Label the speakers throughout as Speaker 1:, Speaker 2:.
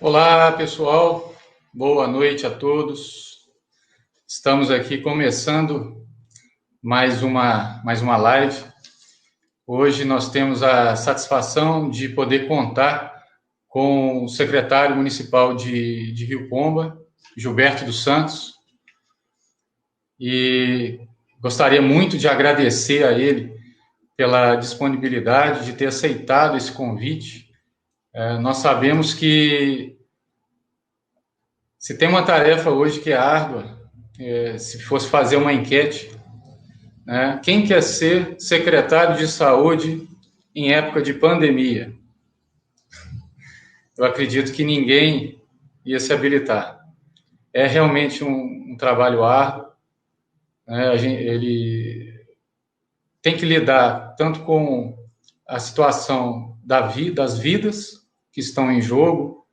Speaker 1: Olá, pessoal. Boa noite a todos. Estamos aqui começando mais uma live. Hoje nós temos a satisfação de poder contar com o secretário municipal de Rio Pomba, Gilberto dos Santos, e gostaria muito de agradecer a ele pela disponibilidade de ter aceitado esse convite. Nós sabemos que se tem uma tarefa hoje que é árdua, se fosse fazer uma enquete, né, quem quer ser secretário de saúde em época de pandemia? Eu acredito que ninguém ia se habilitar. É realmente um trabalho árduo, né, ele tem que lidar tanto com a situação das vidas que estão em jogo,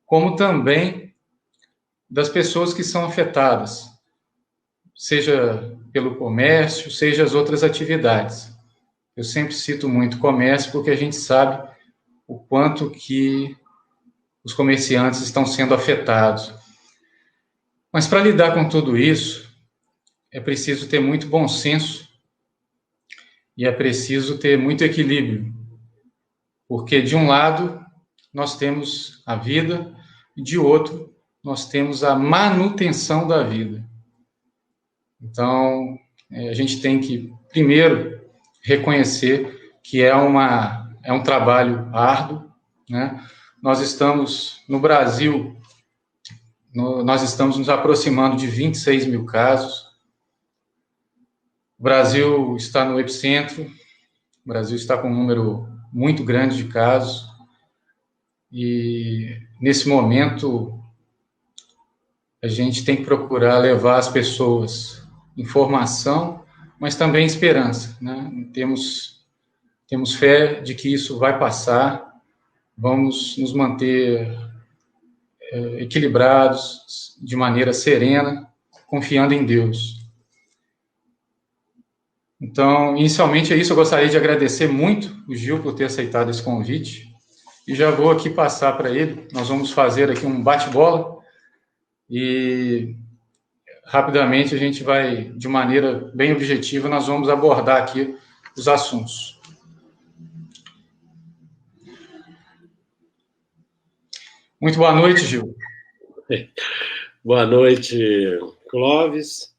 Speaker 1: como também das pessoas que são afetadas, seja pelo comércio, seja as outras atividades. Eu sempre cito muito comércio porque a gente sabe o quanto que os comerciantes estão sendo afetados. Mas para lidar com tudo isso, é preciso ter muito bom senso e é preciso ter muito equilíbrio, porque de um lado nós temos a vida e de outro nós temos a manutenção da vida. Então, a gente tem que, primeiro, reconhecer que é um trabalho árduo, né? Nós estamos, no Brasil, nós estamos nos aproximando de 26 mil casos. O Brasil está no epicentro, o Brasil está com um número muito grande de casos, e nesse momento a gente tem que procurar levar às pessoas informação, mas também esperança, né? Temos fé de que isso vai passar, vamos nos manter equilibrados, de maneira serena, confiando em Deus. Então, inicialmente é isso, eu gostaria de agradecer muito o Gil por ter aceitado esse convite, e já vou aqui passar para ele, nós vamos fazer aqui um bate-bola, e rapidamente a gente vai, de maneira bem objetiva, nós vamos abordar aqui os assuntos. Muito boa noite, Gil.
Speaker 2: Boa noite, Clóvis.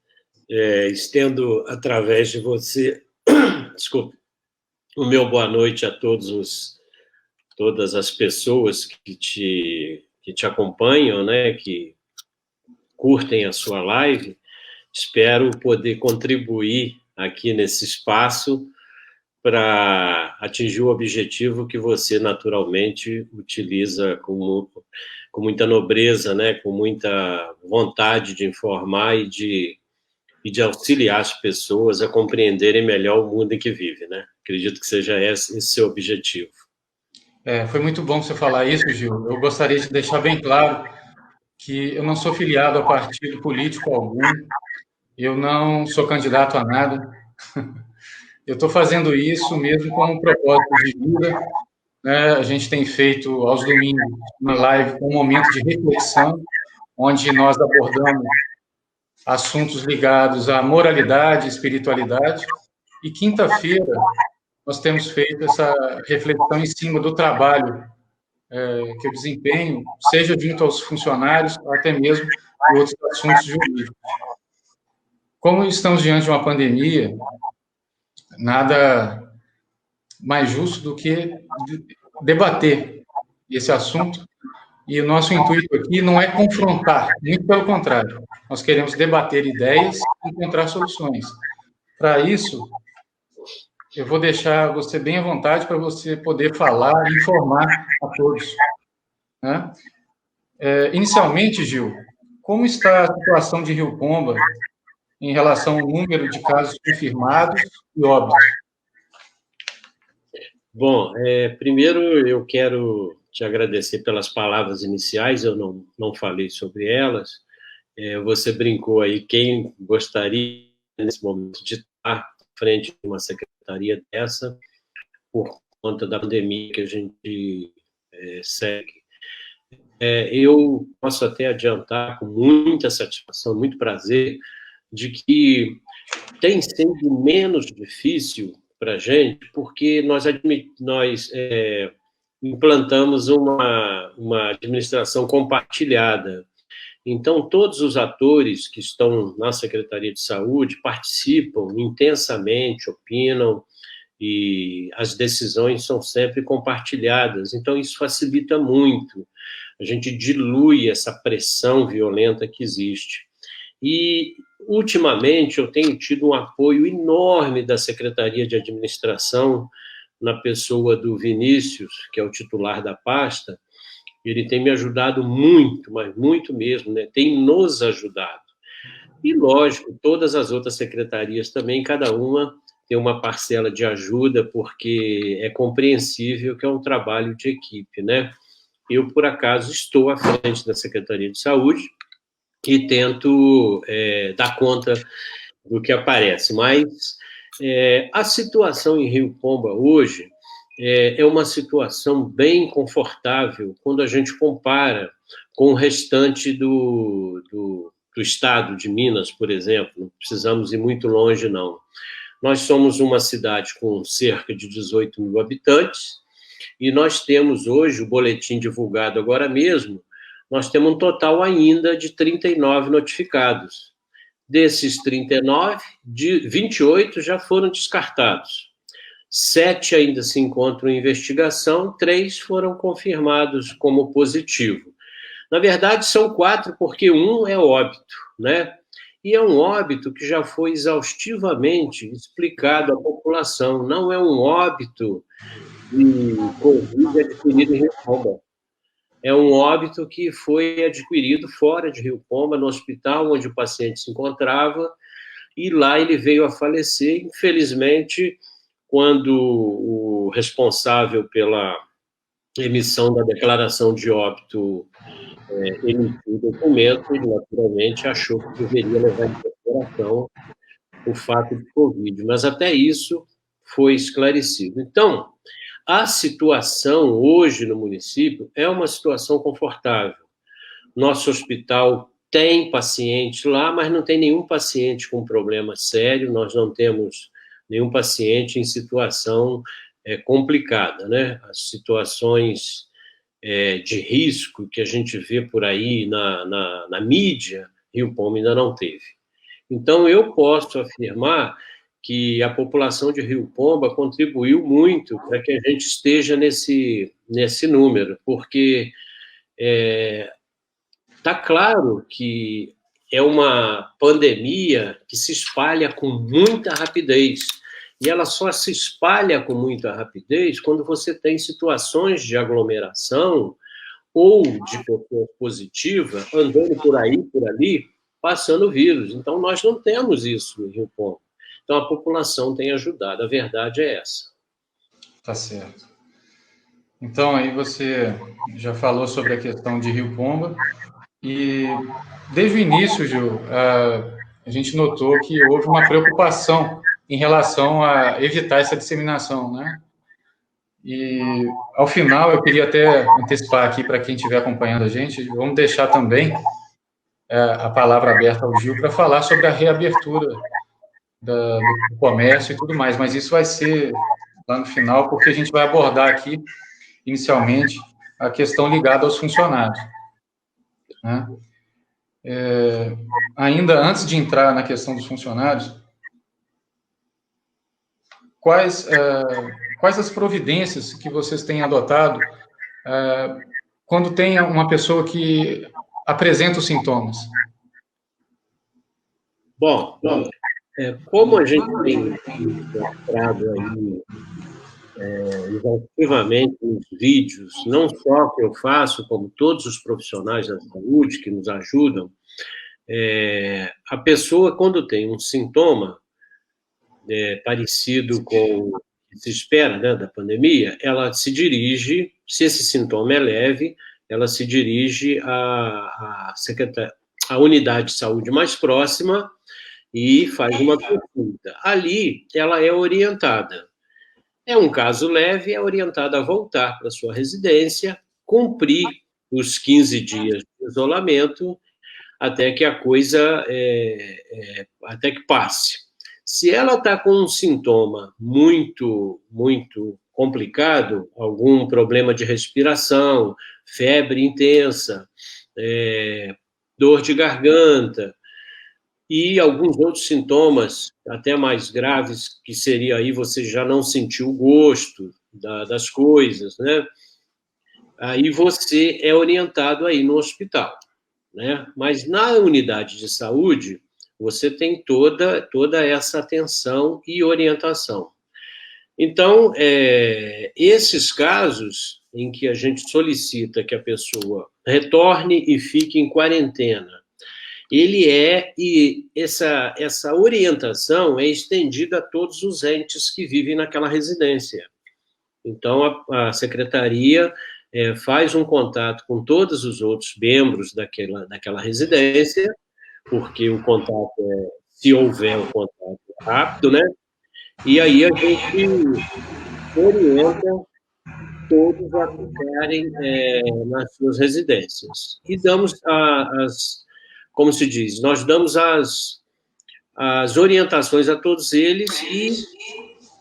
Speaker 2: Estendo através de você, desculpe, o meu boa noite a todas as pessoas que te acompanham, né, que curtem a sua live. Espero poder contribuir aqui nesse espaço para atingir o objetivo que você naturalmente utiliza com muita nobreza, né, com muita vontade de informar e de auxiliar as pessoas a compreenderem melhor o mundo em que vive, né? Acredito que seja esse seu objetivo.
Speaker 1: Foi muito bom você falar isso, Gil. Eu gostaria de deixar bem claro que eu não sou filiado a partido político algum, eu não sou candidato a nada. Eu estou fazendo isso mesmo como um propósito de vida, né? A gente tem feito aos domingos uma live com um momento de reflexão, onde nós abordamos assuntos ligados à moralidade, espiritualidade, e quinta-feira nós temos feito essa reflexão em cima do trabalho que eu desempenho, seja junto aos funcionários, ou até mesmo em outros assuntos jurídicos. Como estamos diante de uma pandemia, nada mais justo do que debater esse assunto, e o nosso intuito aqui não é confrontar, muito pelo contrário, nós queremos debater ideias e encontrar soluções. Para isso, eu vou deixar você bem à vontade para você poder falar e informar a todos, né? Inicialmente, Gil, como está a situação de Rio Pomba em relação ao número de casos confirmados e óbitos?
Speaker 2: Bom, primeiro eu quero te agradecer pelas palavras iniciais, eu não falei sobre elas. Você brincou aí, quem gostaria, nesse momento, de estar à frente de uma secretaria dessa, por conta da pandemia que a gente segue. eu posso até adiantar com muita satisfação, muito prazer, de que tem sido menos difícil para a gente, porque nós implantamos uma administração compartilhada. Então, todos os atores que estão na Secretaria de Saúde participam intensamente, opinam, e as decisões são sempre compartilhadas. Então, isso facilita muito. A gente dilui essa pressão violenta que existe. E, ultimamente, eu tenho tido um apoio enorme da Secretaria de Administração, na pessoa do Vinícius, que é o titular da pasta. Ele tem me ajudado muito, mas muito mesmo, né? Tem nos ajudado. E, lógico, todas as outras secretarias também, cada uma tem uma parcela de ajuda, porque é compreensível que é um trabalho de equipe, né? Eu, por acaso, estou à frente da Secretaria de Saúde e tento dar conta do que aparece. Mas a situação em Rio Pomba hoje é uma situação bem confortável quando a gente compara com o restante do estado de Minas, por exemplo. Não precisamos ir muito longe, não. Nós somos uma cidade com cerca de 18 mil habitantes e nós temos hoje, o boletim divulgado agora mesmo, nós temos um total ainda de 39 notificados. Desses 39, 28 já foram descartados. 7 ainda se encontram em investigação, 3 foram confirmados como positivo. Na verdade, são 4, porque um é óbito, né? E é um óbito que já foi exaustivamente explicado à população. Não é um óbito de Covid adquirido em Rio Pomba. É um óbito que foi adquirido fora de Rio Pomba, no hospital onde o paciente se encontrava, e lá ele veio a falecer. Infelizmente, quando o responsável pela emissão da declaração de óbito emitiu o documento, ele naturalmente achou que deveria levar em consideração o fato de Covid, mas até isso foi esclarecido. Então, a situação hoje no município é uma situação confortável. Nosso hospital tem paciente lá, mas não tem nenhum paciente com problema sério, nós não temos nenhum paciente em situação complicada, né? As situações de risco que a gente vê por aí na mídia, Rio Pomba ainda não teve. Então, eu posso afirmar que a população de Rio Pomba contribuiu muito para que a gente esteja nesse número, porque está claro que é uma pandemia que se espalha com muita rapidez, e ela só se espalha com muita rapidez quando você tem situações de aglomeração ou de pessoa positiva andando por aí, por ali, passando o vírus. Então, nós não temos isso no Rio Pomba. Então, a população tem ajudado. A verdade é essa.
Speaker 1: Tá certo. Então, aí você já falou sobre a questão de Rio Pomba, e desde o início, Gil, a gente notou que houve uma preocupação em relação a evitar essa disseminação, né? E, ao final, eu queria até antecipar aqui para quem estiver acompanhando a gente, vamos deixar também a palavra aberta ao Gil para falar sobre a reabertura do comércio e tudo mais, mas isso vai ser lá no final, porque a gente vai abordar aqui, inicialmente, a questão ligada aos funcionários, né? Ainda antes de entrar na questão dos funcionários, quais as providências que vocês têm adotado quando tem uma pessoa que apresenta os sintomas?
Speaker 2: Bom, como a gente tem mostrado aí exaustivamente nos vídeos, não só que eu faço, como todos os profissionais da saúde que nos ajudam, a pessoa, quando tem um sintoma parecido com o que se espera, né, da pandemia, ela se dirige, se esse sintoma é leve, ela se dirige à unidade de saúde mais próxima e faz uma consulta. Ali, ela é orientada. É um caso leve, é orientada a voltar para sua residência, cumprir os 15 dias de isolamento até que a coisa, até que passe. Se ela está com um sintoma muito, muito complicado, algum problema de respiração, febre intensa, dor de garganta, e alguns outros sintomas, até mais graves, que seria aí você já não sentiu o gosto das coisas, né? Aí você é orientado aí no hospital, né? Mas na unidade de saúde, você tem toda essa atenção e orientação. Então, esses casos em que a gente solicita que a pessoa retorne e fique em quarentena, e essa orientação é estendida a todos os entes que vivem naquela residência. Então, a secretaria faz um contato com todos os outros membros daquela residência, porque o contato se houver um contato rápido, né? E aí a gente orienta todos a ficarem nas suas residências. E damos como se diz, nós damos as orientações a todos eles e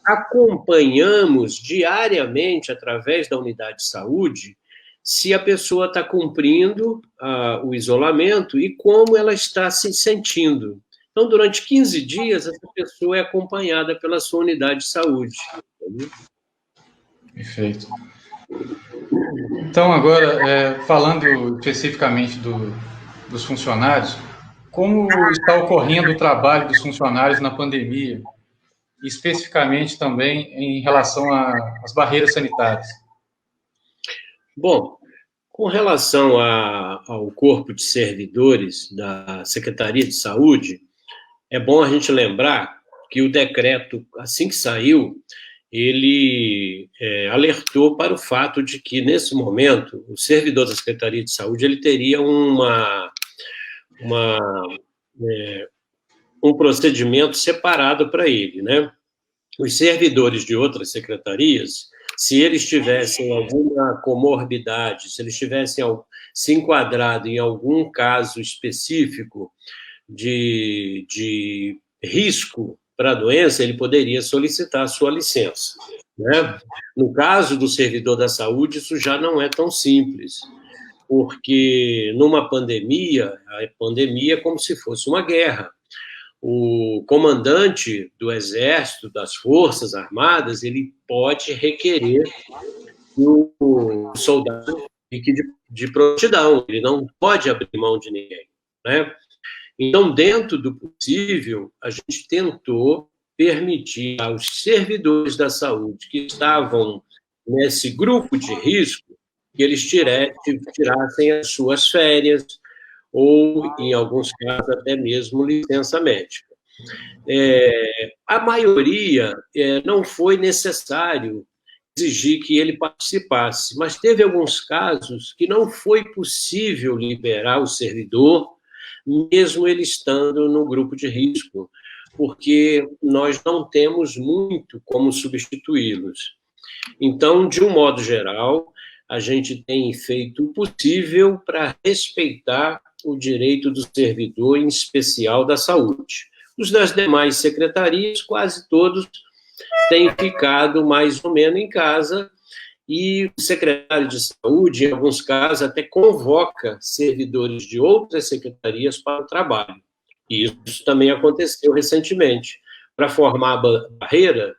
Speaker 2: acompanhamos diariamente, através da unidade de saúde, se a pessoa está cumprindo o isolamento e como ela está se sentindo. Então, durante 15 dias, essa pessoa é acompanhada pela sua unidade de saúde.
Speaker 1: Perfeito. Então, agora, falando especificamente dos funcionários, como está ocorrendo o trabalho dos funcionários na pandemia, especificamente também em relação às barreiras sanitárias?
Speaker 2: Bom, com relação ao corpo de servidores da Secretaria de Saúde, é bom a gente lembrar que o decreto, assim que saiu, ele alertou para o fato de que, nesse momento, o servidor da Secretaria de Saúde ele teria um procedimento separado para ele, né? Os servidores de outras secretarias, se eles tivessem alguma comorbidade, se eles tivessem se enquadrado em algum caso específico de risco para a doença, ele poderia solicitar a sua licença, né? No caso do servidor da saúde, isso já não é tão simples, porque numa pandemia, a pandemia é como se fosse uma guerra. O comandante do Exército, das Forças Armadas, ele pode requerer que o soldado fique de prontidão, ele não pode abrir mão de ninguém, né? Então, dentro do possível, a gente tentou permitir aos servidores da saúde que estavam nesse grupo de risco que eles tirassem as suas férias ou, em alguns casos, até mesmo licença médica. A maioria não foi necessário exigir que ele participasse, mas teve alguns casos que não foi possível liberar o servidor, mesmo ele estando no grupo de risco, porque nós não temos muito como substituí-los. Então, de um modo geral, a gente tem feito o possível para respeitar o direito do servidor, em especial da saúde. Os das demais secretarias, quase todos têm ficado mais ou menos em casa, e o secretário de saúde, em alguns casos, até convoca servidores de outras secretarias para o trabalho. E isso também aconteceu recentemente. Para formar a barreira,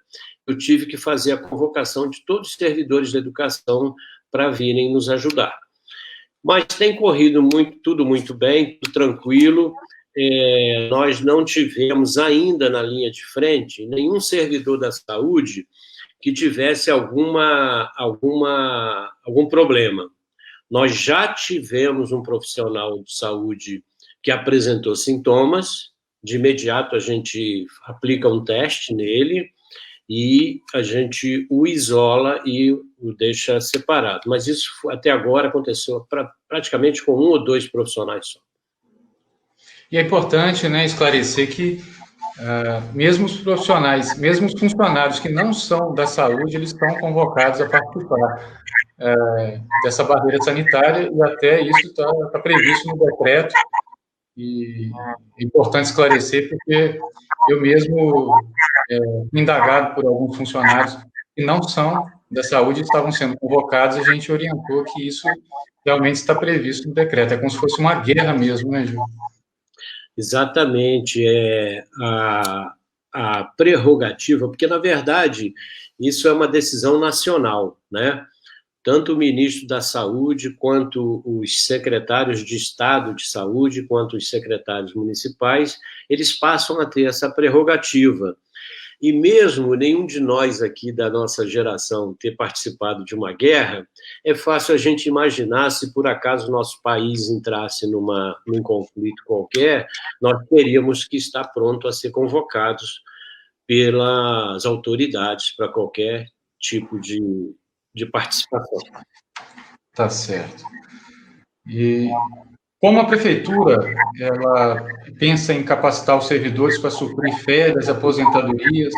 Speaker 2: eu tive que fazer a convocação de todos os servidores da educação para virem nos ajudar. Mas tem corrido tudo muito bem, tudo tranquilo. Nós não tivemos ainda na linha de frente nenhum servidor da saúde que tivesse algum problema. Nós já tivemos um profissional de saúde que apresentou sintomas, de imediato a gente aplica um teste nele e a gente o isola e o deixa separado. Mas isso, até agora, aconteceu praticamente com 1 ou 2 profissionais só.
Speaker 1: E é importante, né, esclarecer que mesmo os profissionais, mesmo os funcionários que não são da saúde, eles estão convocados a participar. dessa barreira sanitária, e até isso está previsto no decreto, e é importante esclarecer, porque eu mesmo, indagado por alguns funcionários que não são da saúde, estavam sendo convocados, a gente orientou que isso realmente está previsto no decreto. É como se fosse uma guerra mesmo, né, Gil?
Speaker 2: Exatamente, a prerrogativa, porque, na verdade, isso é uma decisão nacional, né? Tanto o ministro da Saúde, quanto os secretários de Estado de Saúde, quanto os secretários municipais, eles passam a ter essa prerrogativa. E mesmo nenhum de nós aqui da nossa geração ter participado de uma guerra, é fácil a gente imaginar se por acaso nosso país entrasse num conflito qualquer, nós teríamos que estar pronto a ser convocados pelas autoridades para qualquer tipo de participação.
Speaker 1: Tá certo. E como a prefeitura ela pensa em capacitar os servidores para suprir férias, aposentadorias,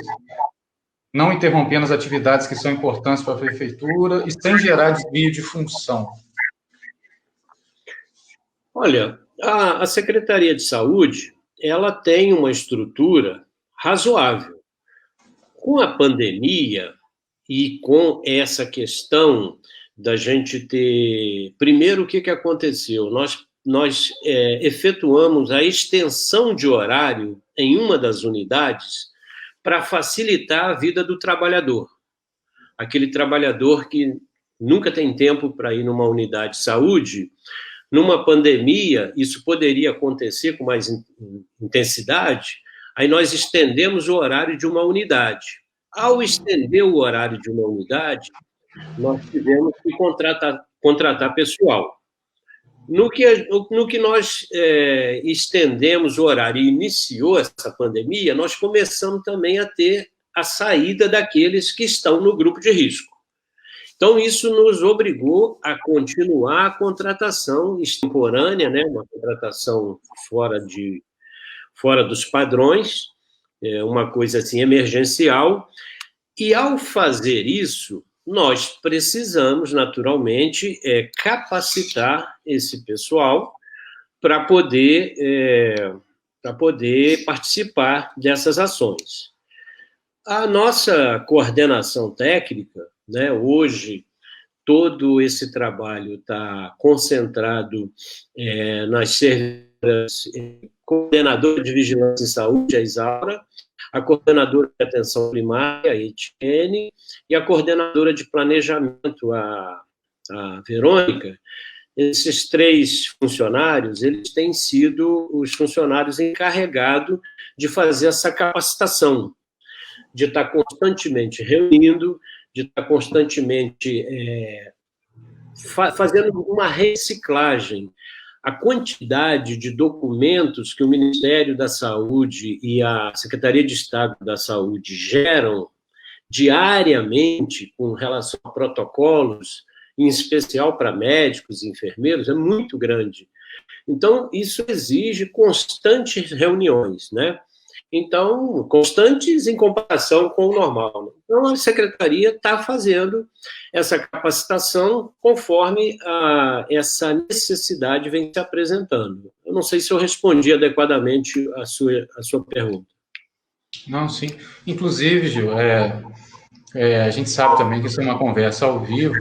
Speaker 1: não interrompendo as atividades que são importantes para a prefeitura e sem gerar desvio de função?
Speaker 2: Olha, a Secretaria de Saúde, ela tem uma estrutura razoável. Com a pandemia e com essa questão da gente ter... Primeiro, o que aconteceu? Nós efetuamos a extensão de horário em uma das unidades para facilitar a vida do trabalhador. Aquele trabalhador que nunca tem tempo para ir numa unidade de saúde. Numa pandemia, isso poderia acontecer com mais intensidade, aí nós estendemos o horário de uma unidade. Ao estender o horário de uma unidade, nós tivemos que contratar pessoal. No que nós estendemos o horário e iniciou essa pandemia, nós começamos também a ter a saída daqueles que estão no grupo de risco. Então, isso nos obrigou a continuar a contratação extemporânea, né? Uma contratação fora dos padrões, uma coisa assim emergencial, e ao fazer isso, nós precisamos, naturalmente, capacitar esse pessoal para poder participar dessas ações. A nossa coordenação técnica, né, hoje, todo esse trabalho está concentrado nas coordenadora de Vigilância em Saúde, a Isaura, a coordenadora de Atenção Primária, a Etienne, e a coordenadora de Planejamento, a Verônica. Esses 3 funcionários, eles têm sido os funcionários encarregados de fazer essa capacitação, de estar constantemente reunindo, de estar constantemente fazendo uma reciclagem. A quantidade de documentos que o Ministério da Saúde e a Secretaria de Estado da Saúde geram diariamente com relação a protocolos, em especial para médicos e enfermeiros, é muito grande. Então, isso exige constantes reuniões, né? Então, constantes em comparação com o normal. Então, a Secretaria está fazendo essa capacitação conforme essa necessidade vem se apresentando. Eu não sei se eu respondi adequadamente a sua pergunta.
Speaker 1: Não, sim. Inclusive, Gil, a gente sabe também que isso é uma conversa ao vivo.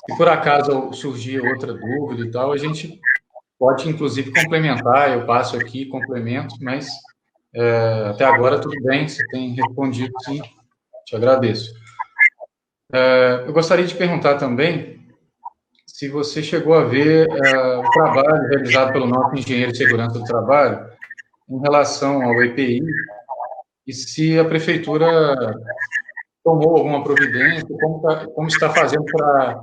Speaker 1: Se por acaso surgir outra dúvida e tal, a gente pode, inclusive, complementar. Eu passo aqui, complemento, mas... até agora, tudo bem, você tem respondido, sim, te agradeço. Eu gostaria de perguntar também se você chegou a ver o trabalho realizado pelo nosso engenheiro de segurança do trabalho em relação ao EPI e se a prefeitura tomou alguma providência, como está fazendo para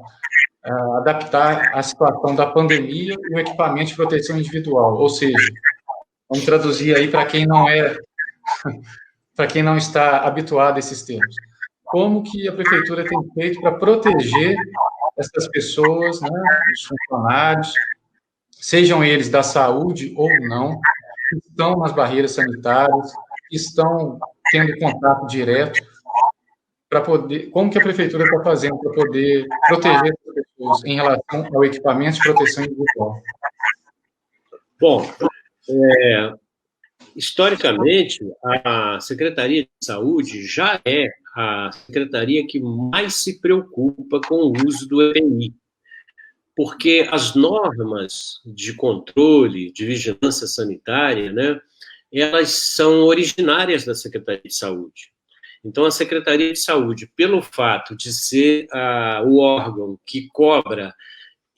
Speaker 1: adaptar a situação da pandemia e o equipamento de proteção individual, ou seja, vamos traduzir aí para quem não está habituado a esses termos. Como que a prefeitura tem feito para proteger essas pessoas, né, os funcionários, sejam eles da saúde ou não, que estão nas barreiras sanitárias, que estão tendo contato direto, para poder... Como que a prefeitura está fazendo para poder proteger essas pessoas? em relação ao equipamento de proteção individual?
Speaker 2: Bom, historicamente, a Secretaria de Saúde já é a secretaria que mais se preocupa com o uso do EPI, porque as normas de controle, de vigilância sanitária, né, elas são originárias da Secretaria de Saúde. Então, a Secretaria de Saúde, pelo fato de ser o órgão que cobra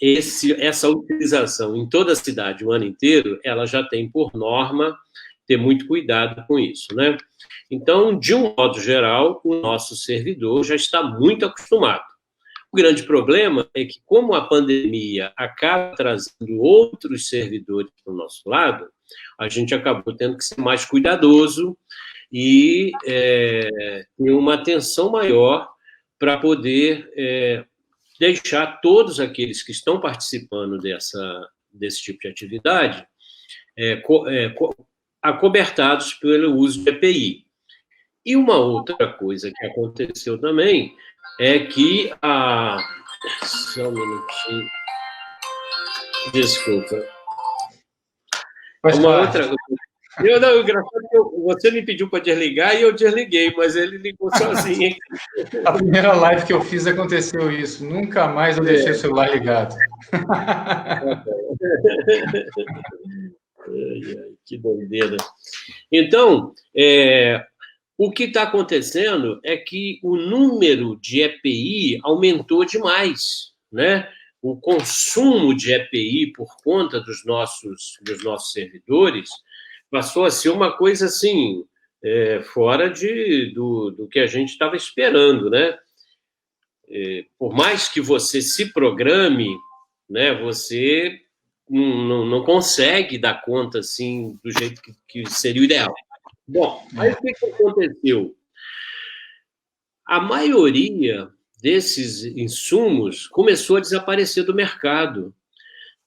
Speaker 2: essa utilização em toda a cidade o ano inteiro, ela já tem por norma ter muito cuidado com isso, né? Então, de um modo geral, o nosso servidor já está muito acostumado. O grande problema é que, como a pandemia acaba trazendo outros servidores para o nosso lado, a gente acabou tendo que ser mais cuidadoso e ter uma atenção maior para poder deixar todos aqueles que estão participando desse tipo de atividade acobertados pelo uso de EPI. E uma outra coisa que aconteceu também é que Só um minutinho. Desculpa. Uma outra... Não, engraçado que você me pediu para desligar e eu desliguei, mas ele ligou sozinho.
Speaker 1: A primeira live que eu fiz aconteceu isso. Nunca mais eu deixei o celular ligado.
Speaker 2: Que doideira. Então, o que está acontecendo é que o número de EPI aumentou demais, né? O consumo de EPI por conta dos nossos servidores passou a ser uma coisa assim, fora do que a gente estava esperando, né? Por mais que você se programe, né, você não consegue dar conta assim do jeito que seria o ideal. Bom, aí o que aconteceu? A maioria desses insumos começou a desaparecer do mercado.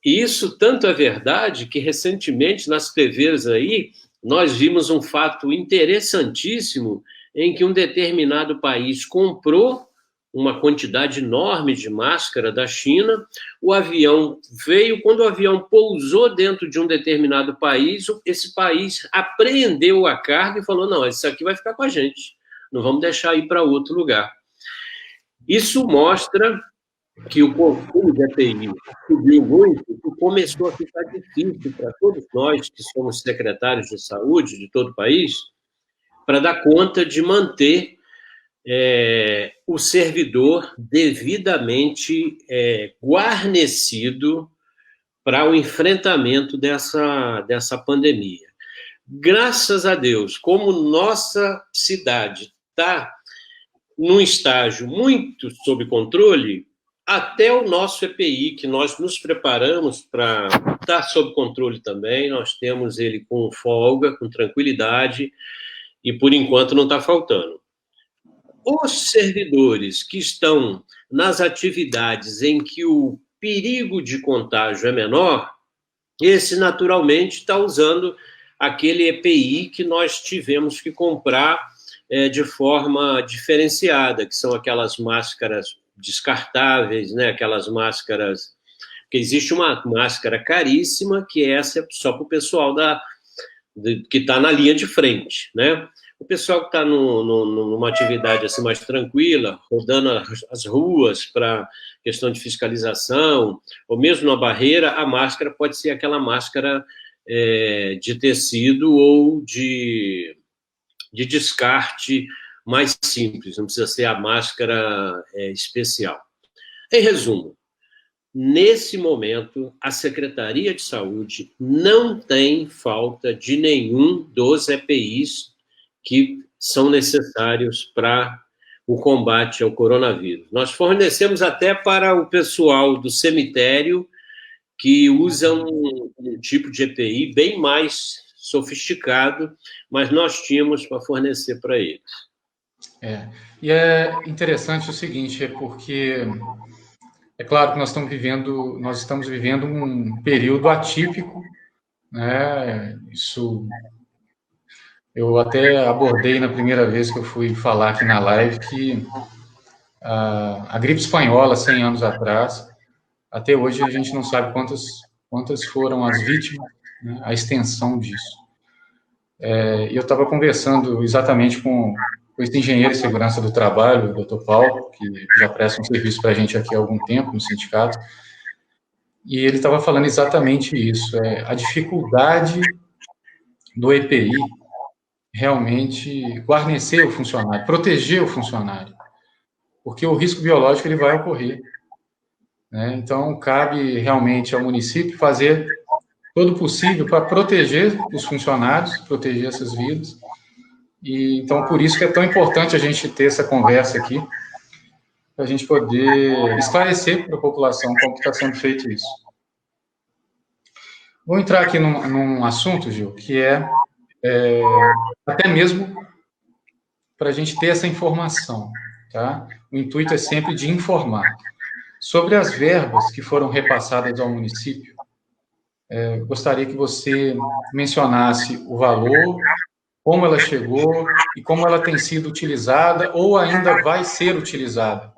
Speaker 2: E isso tanto é verdade que, recentemente, nas TVs aí, nós vimos um fato interessantíssimo em que um determinado país comprou uma quantidade enorme de máscara da China, o avião veio, quando o avião pousou dentro de um determinado país, esse país apreendeu a carga e falou, não, isso aqui vai ficar com a gente, não vamos deixar ir para outro lugar. Isso mostra que o consumo de EPI subiu muito e começou a ficar difícil para todos nós que somos secretários de saúde de todo o país, para dar conta de manter o servidor devidamente guarnecido para o enfrentamento dessa pandemia. Graças a Deus, como nossa cidade está num estágio muito sob controle, até o nosso EPI, que nós nos preparamos para estar sob controle também, nós temos ele com folga, com tranquilidade, e por enquanto não está faltando. Os servidores que estão nas atividades em que o perigo de contágio é menor, esse naturalmente está usando aquele EPI que nós tivemos que comprar de forma diferenciada, que são aquelas máscaras descartáveis, né? Aquelas máscaras... Porque existe uma máscara caríssima, que essa é só para o pessoal que está na linha de frente, né? O pessoal que está numa atividade assim, mais tranquila, rodando as ruas para questão de fiscalização, ou mesmo na barreira, a máscara pode ser aquela máscara de tecido ou de descarte mais simples, não precisa ser a máscara especial. Em resumo, nesse momento, a Secretaria de Saúde não tem falta de nenhum dos EPIs que são necessários para o combate ao coronavírus. Nós fornecemos até para o pessoal do cemitério, que usa um tipo de EPI bem mais sofisticado, mas nós tínhamos para fornecer para eles.
Speaker 1: E é interessante o seguinte, porque é claro que nós estamos vivendo um período atípico, né? Isso eu até abordei na primeira vez que eu fui falar aqui na live, que a gripe espanhola, 100 anos atrás, até hoje a gente não sabe quantas foram as vítimas, né, a extensão disso. Eu estava conversando exatamente com esse engenheiro de segurança do trabalho, o doutor Paulo, que já presta um serviço para a gente aqui há algum tempo no sindicato, e ele estava falando exatamente isso, a dificuldade do EPI realmente guarnecer o funcionário, proteger o funcionário, porque o risco biológico ele vai ocorrer, né? Então, cabe realmente ao município fazer todo o possível para proteger os funcionários, proteger essas vidas. E então, por isso que é tão importante a gente ter essa conversa aqui, para a gente poder esclarecer para a população como está sendo feito isso. Vou entrar aqui num assunto, Gil, que até mesmo para a gente ter essa informação, tá? O intuito é sempre de informar. Sobre as verbas que foram repassadas ao município, gostaria que você mencionasse o valor, como ela chegou e como ela tem sido utilizada ou ainda vai ser utilizada.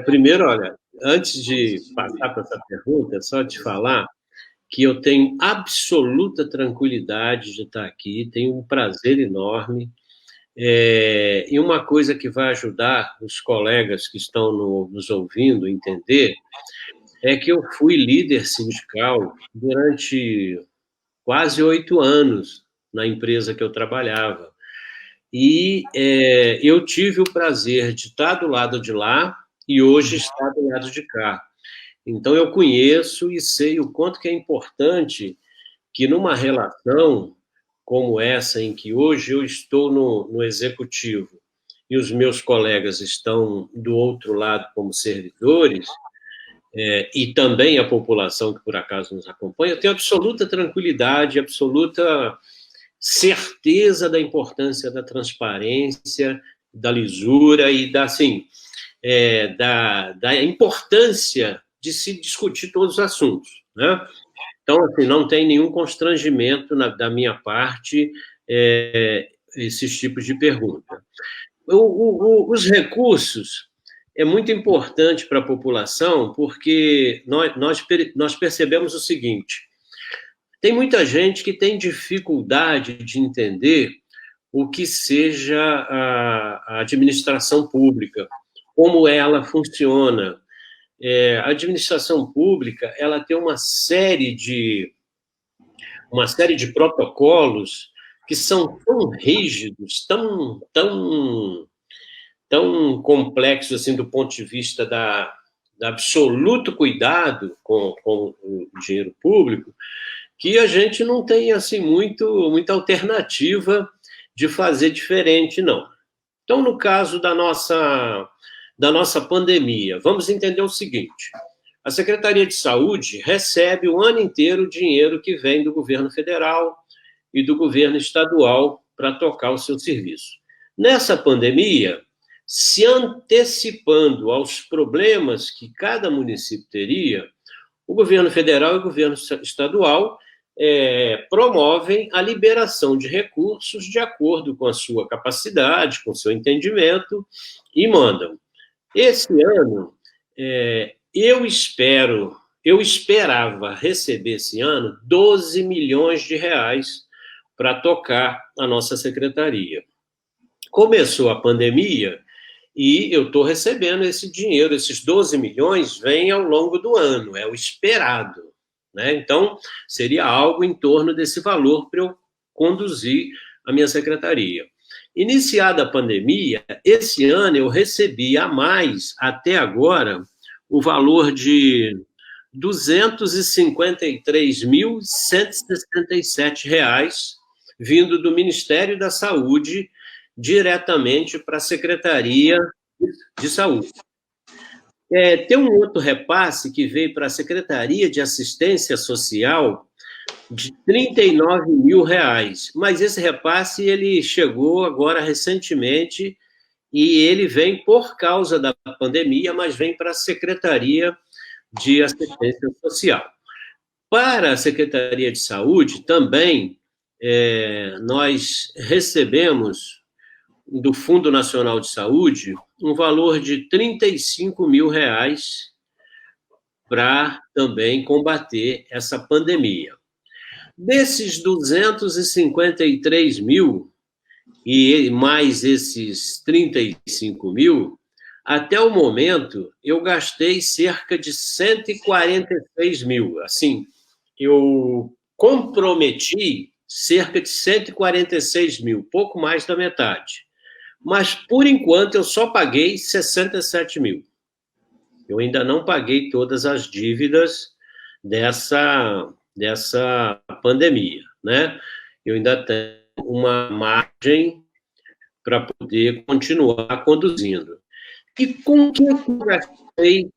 Speaker 2: Primeiro, olha, antes de passar para essa pergunta, só te falar que eu tenho absoluta tranquilidade de estar aqui, tenho um prazer enorme, e uma coisa que vai ajudar os colegas que estão nos ouvindo a entender é que eu fui líder sindical durante quase 8 anos na empresa que eu trabalhava. E eu tive o prazer de estar do lado de lá e hoje estar do lado de cá. Então, eu conheço e sei o quanto que é importante que numa relação como essa, em que hoje eu estou no executivo e os meus colegas estão do outro lado como servidores, e também a população que por acaso nos acompanha, eu tenho absoluta tranquilidade, absoluta certeza da importância da transparência, da lisura e da importância de se discutir todos os assuntos, né? Então, assim, não tem nenhum constrangimento da minha parte esses tipos de pergunta. Os recursos é muito importante para a população, porque nós percebemos o seguinte: tem muita gente que tem dificuldade de entender o que seja a administração pública, como ela funciona. A administração pública ela tem uma série de protocolos que são tão rígidos, tão complexos assim do ponto de vista da absoluto cuidado com o dinheiro público, que a gente não tem assim muita alternativa de fazer diferente, não. Então, no caso da nossa pandemia, vamos entender o seguinte: a Secretaria de Saúde recebe o ano inteiro o dinheiro que vem do governo federal e do governo estadual para tocar o seu serviço. Nessa pandemia, se antecipando aos problemas que cada município teria, o governo federal e o governo estadual promovem a liberação de recursos de acordo com a sua capacidade, com o seu entendimento, e mandam. Esse ano, eu esperava receber esse ano 12 milhões de reais para tocar a nossa secretaria. Começou a pandemia e eu estou recebendo esse dinheiro, esses 12 milhões vêm ao longo do ano, é o esperado, né? Então, seria algo em torno desse valor para eu conduzir a minha secretaria. Iniciada a pandemia, esse ano eu recebi a mais, até agora, o valor de R$ 253.167, vindo do Ministério da Saúde, diretamente para a Secretaria de Saúde. Tem um outro repasse que veio para a Secretaria de Assistência Social de R$ 39 mil, mas esse repasse ele chegou agora recentemente e ele vem por causa da pandemia, mas vem para a Secretaria de Assistência Social. Para a Secretaria de Saúde também, nós recebemos do Fundo Nacional de Saúde um valor de R$ 35 mil para também combater essa pandemia. Desses 253 mil, e mais esses 35 mil, até o momento, eu gastei cerca de 146 mil. Assim, eu comprometi cerca de 146 mil, pouco mais da metade. Mas, por enquanto, eu só paguei 67 mil. Eu ainda não paguei todas as dívidas dessa pandemia, né? Eu ainda tenho uma margem para poder continuar conduzindo. E com que eu gastei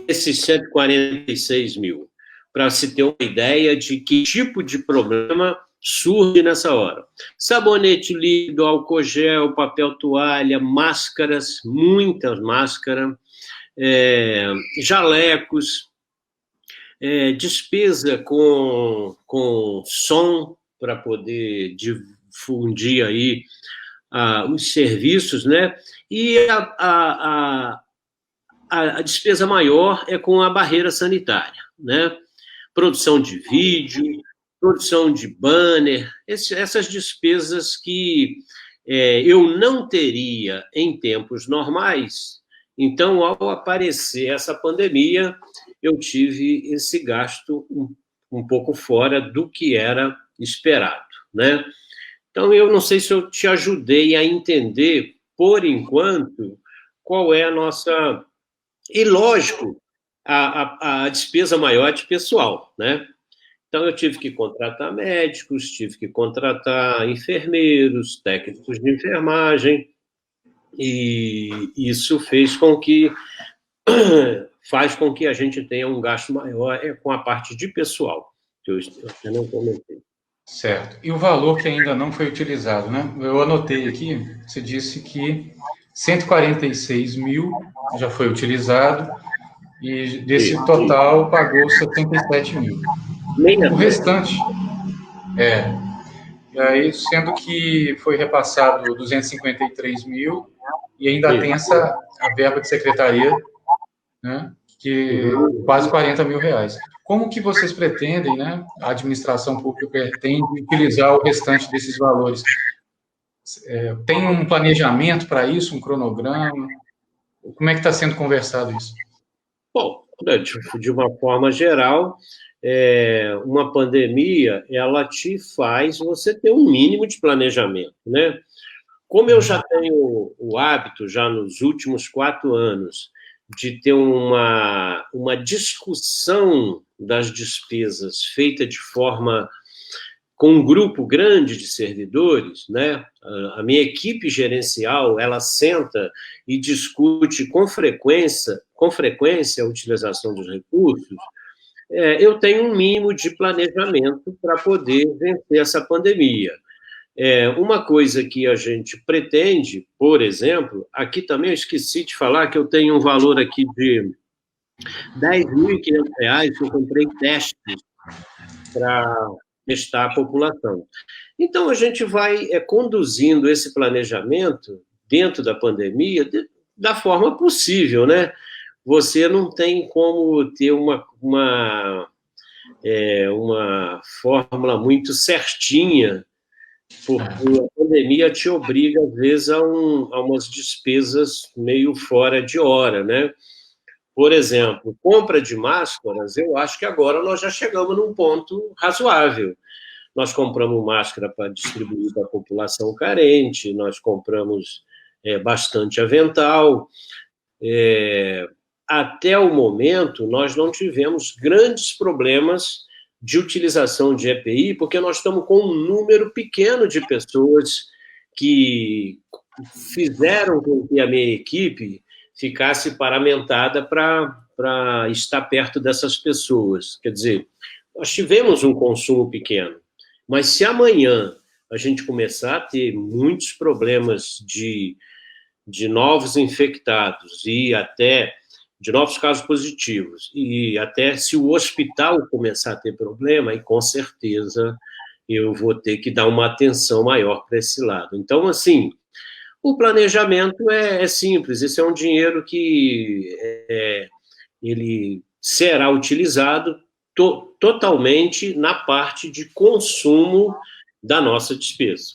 Speaker 2: esses 146 mil? Para se ter uma ideia de que tipo de problema surge nessa hora. Sabonete líquido, álcool gel, papel toalha, máscaras, muitas máscaras, jalecos, despesa com som para poder difundir aí os serviços, né? E a despesa maior é com a barreira sanitária, né? Produção de vídeo, produção de banner, essas despesas que eu não teria em tempos normais. Então, ao aparecer essa pandemia, eu tive esse gasto um pouco fora do que era esperado, né? Então, eu não sei se eu te ajudei a entender, por enquanto, qual é a nossa... E, lógico, a despesa maior é de pessoal, né? Então, eu tive que contratar médicos, tive que contratar enfermeiros, técnicos de enfermagem, e isso faz com que a gente tenha um gasto maior com a parte de pessoal, que eu não comentei.
Speaker 1: Certo. E o valor que ainda não foi utilizado, né? Eu anotei aqui, você disse que 146 mil já foi utilizado e desse total pagou 77 mil. O restante, e aí, sendo que foi repassado 253 mil e ainda tem a verba de secretaria, né? Que quase 40 mil reais. Como que vocês pretendem, né, a administração pública pretende utilizar o restante desses valores? Tem um planejamento para isso, um cronograma? Como é que está sendo conversado isso?
Speaker 2: Bom, de uma forma geral, uma pandemia, ela te faz você ter um mínimo de planejamento, né? Como eu já tenho o hábito, já nos últimos 4 anos, de ter uma discussão das despesas feita de forma com um grupo grande de servidores, né? A minha equipe gerencial, ela senta e discute com frequência a utilização dos recursos. Eu tenho um mínimo de planejamento para poder vencer essa pandemia. Uma coisa que a gente pretende, por exemplo, aqui também eu esqueci de falar que eu tenho um valor aqui de R$ 10.500 que eu comprei testes para testar a população. Então, a gente vai conduzindo esse planejamento dentro da pandemia da forma possível, né? Você não tem como ter uma fórmula muito certinha, porque a pandemia te obriga, às vezes, a umas despesas meio fora de hora, né? Por exemplo, compra de máscaras, eu acho que agora nós já chegamos num ponto razoável. Nós compramos máscara para distribuir para a população carente, nós compramos bastante avental. Até o momento, nós não tivemos grandes problemas de utilização de EPI, porque nós estamos com um número pequeno de pessoas que fizeram com que a minha equipe ficasse paramentada para estar perto dessas pessoas. Quer dizer, nós tivemos um consumo pequeno, mas se amanhã a gente começar a ter muitos problemas de novos infectados e até de novos casos positivos, e até se o hospital começar a ter problema, aí com certeza eu vou ter que dar uma atenção maior para esse lado. Então, assim, O planejamento é simples, esse é um dinheiro que ele será utilizado totalmente na parte de consumo da nossa despesa.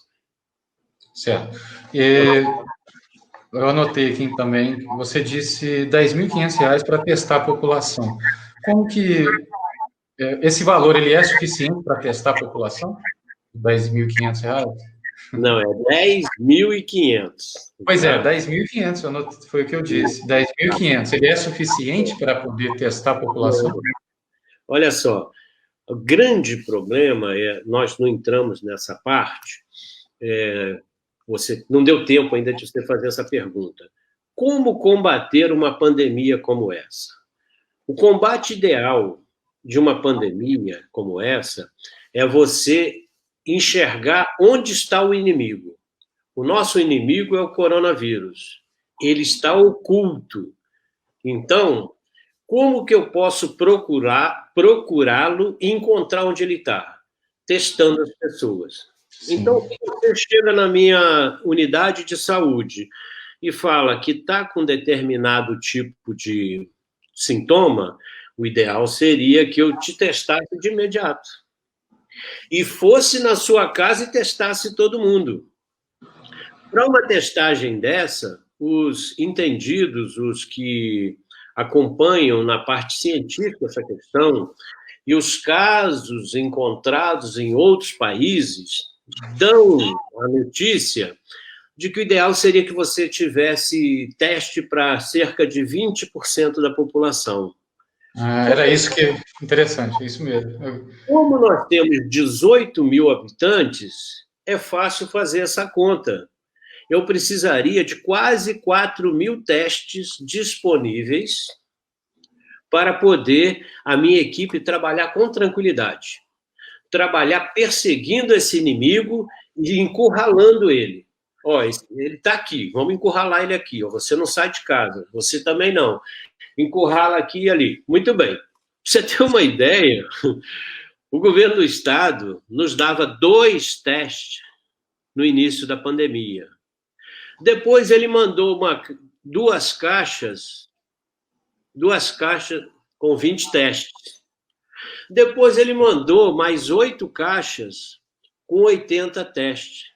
Speaker 1: Certo. Eu anotei aqui também, você disse R$ 10.500 para testar a população. Como que esse valor ele é suficiente para testar a população? R$ 10.500?
Speaker 2: Não, é 10.500.
Speaker 1: Pois é, 10.500, foi o que eu disse. 10.500, ele é suficiente para poder testar a população?
Speaker 2: Olha só, o grande problema nós não entramos nessa parte, você não deu tempo ainda de você fazer essa pergunta. Como combater uma pandemia como essa? O combate ideal de uma pandemia como essa é você enxergar onde está o inimigo. O nosso inimigo é o coronavírus. Ele está oculto. Então, como que eu posso procurá-lo e encontrar onde ele está? Testando as pessoas. Sim. Então, se você chega na minha unidade de saúde e fala que está com determinado tipo de sintoma, o ideal seria que eu te testasse de imediato. E fosse na sua casa e testasse todo mundo. Para uma testagem dessa, os entendidos, os que acompanham na parte científica essa questão, e os casos encontrados em outros países dão a notícia de que o ideal seria que você tivesse teste para cerca de 20% da população.
Speaker 1: Era isso que é interessante, isso mesmo.
Speaker 2: Como nós temos 18 mil habitantes, é fácil fazer essa conta. Eu precisaria de quase 4 mil testes disponíveis para poder a minha equipe trabalhar com tranquilidade. Trabalhar perseguindo esse inimigo e encurralando ele. Ó, ele está aqui, vamos encurralar ele aqui. Ó, você não sai de casa, você também não. Encurrala aqui e ali. Muito bem. Pra você ter uma ideia, o governo do estado nos dava 2 testes no início da pandemia. Depois ele mandou duas caixas com 20 testes. Depois ele mandou mais 8 caixas com 80 testes.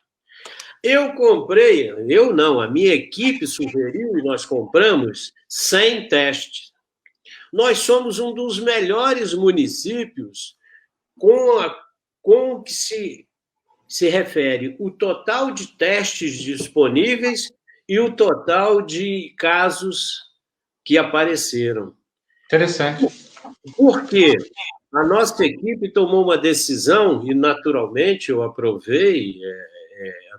Speaker 2: A minha equipe sugeriu e nós compramos 100 testes. Nós somos um dos melhores municípios com o que se refere o total de testes disponíveis e o total de casos que apareceram.
Speaker 1: Interessante.
Speaker 2: Por quê? A nossa equipe tomou uma decisão, e naturalmente eu aprovei,